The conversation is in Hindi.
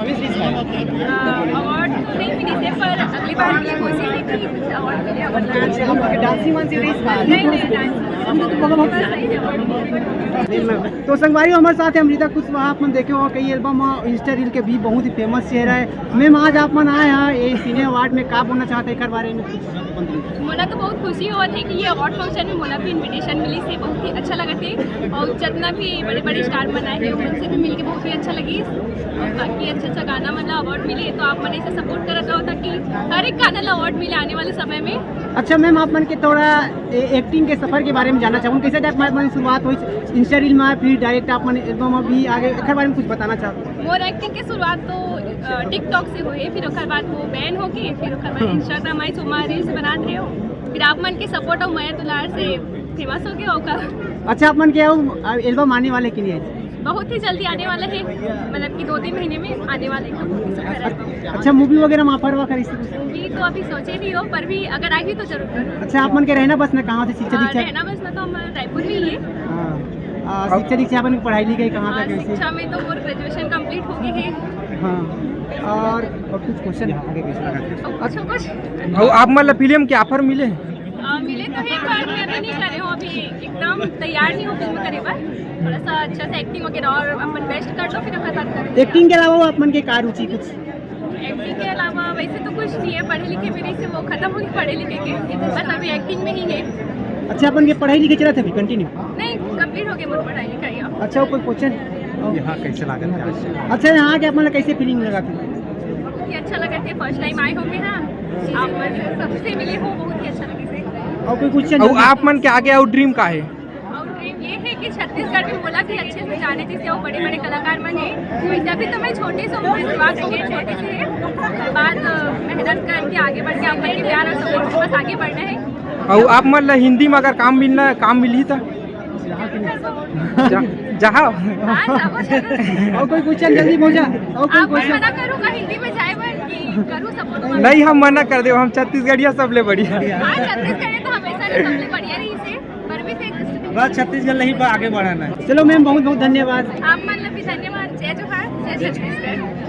अवार्ड नहीं मिली थे, पर अगली बार की कोशिश है कि कुछ अवार्ड मिले। डांसिंग वन सीरीज नहीं तो संगवारी हमारे साथ है अमृता कुशवाहा। आप मन देखे हो कई एल्बम इंस्टा रील के भी बहुत ही फेमस चेहरा है। मैम आज आप मन आए हैं ये सिने अवार्ड में का बोलना चाहते हैं एक बारे में? मोला तो बहुत खुशी हुआ थे कि ये अवार्ड फंक्शन में मोला भी इनविटेशन मिली से बहुत ही अच्छा लगा थे। और जितना भी बड़े बड़े स्टार बनाए हैं उनसे भी मिलके बहुत ही अच्छा लगी। और बाकी अच्छा गाना मतलब अवार्ड मिले तो आप मन ऐसे सपोर्ट कर रहा होता कि हर एक गाना ला अवार्ड मिले आने वाले समय में। अच्छा मैम आप मन के थोड़ा एक्टिंग के सफर के बारे में जानना चाहूँ, कैसे टाइप में शुरुआत हुई इंस्टा रील में, फिर डायरेक्ट आप मन एल्बम अभी आगे एक बारे में कुछ बताना चाहते? मोर एक्टिंग की शुरुआत तो टिकटॉक से हुई, फिर उसके बाद वो बैन हो गई, फिर उसके बाद इंस्टाग्राम आई सुमा रील्स बना रहे हो, फिर आप मन के सपोर्ट और मैं दुलार से फेमस हो गया होगा। अच्छा आप मन के एल्बम आने वाले के लिए बहुत ही जल्दी आने वाला है, मतलब कि 2-3 महीने में आने वाले हैं। अच्छा मूवी वगैरह माफर वगैरह इसी मूवी तो अभी सोचे नहीं हो, पर भी अगर आएगी तो जरूर करूँ। अच्छा आप मन के रहना बस ना कहाँ से शिक्षा दीक्षा? रहना बस ना तो हम रायपुर में ही है। शिक्षा दीक्षा अपन की पढ़ाई लिखाई कहाँ तक? शिक्षा में तो मोर ग्रेजुएशन कंप्लीट हो गई है। हाँ और कुछ क्वेश्चन आगे अच्छा कुछ आप मतलब फिल्म के ऑफर मिले? मिले तो है, पर मैं अभी नहीं करे हूँ, अभी एकदम तैयार नहीं हूँ फिल्म करे पर। थोड़ा सा अच्छा से एक्टिंग वगैरह और अपन बेस्ट कर दो, फिर अपन बात करें। एक्टिंग के अलावा आप मन के कार रुचि कुछ? एक्टिंग के अलावा वैसे तो कुछ नहीं है, पढ़े लिखे मेरे से वो खत्म हो गई पढ़े लिखे के, बस अभी एक्टिंग में ही है। अच्छा अपन के पढ़ाई लिखाई चला था अभी कंटिन्यू? नहीं कंप्लीट हो गई मोर पढ़ाई लिखाई। अच्छा कोई क्वेश्चन यहाँ कैसे लगा? अच्छा यहाँ के अपन कैसे फीलिंग लगा था? बहुत ही अच्छा लगा थे, फर्स्ट टाइम आए होंगे ना आप सबसे मिले हो, बहुत ही अच्छा लगे थे। और कोई क्वेश्चन? आप मन के आगे और ड्रीम का है? और ड्रीम ये है कि छत्तीसगढ़ में बोला कि अच्छे से जाने जिससे वो बड़े बड़े कलाकार बने, वैसे अभी तो मैं छोटे से हूँ, शुरुआत हो गई छोटे से, बाद मेहनत करके आगे बढ़ के आप के प्यार और सपोर्ट के पास आगे बढ़ना है। और आप मतलब हिंदी में अगर काम मिली था जहाँ हाँ, और कोई क्वेश्चन जल्दी पहुँचा? और कोई आप क्वेश्चन? मना करूँगा हिंदी में जाए बन कि करूँ सपोर्ट? नहीं हम मना कर दे, हम छत्तीसगढ़िया सबले बढ़िया। हाँ छत्तीसगढ़ तो हमेशा नहीं सबसे बढ़िया रही से, पर भी से बस छत्तीसगढ़ नहीं आगे बढ़ाना है। चलो मैम बहुत बहुत धन्यवाद। आप मतलब भी धन्यवाद। जय जोहार, जय छत्तीसगढ़।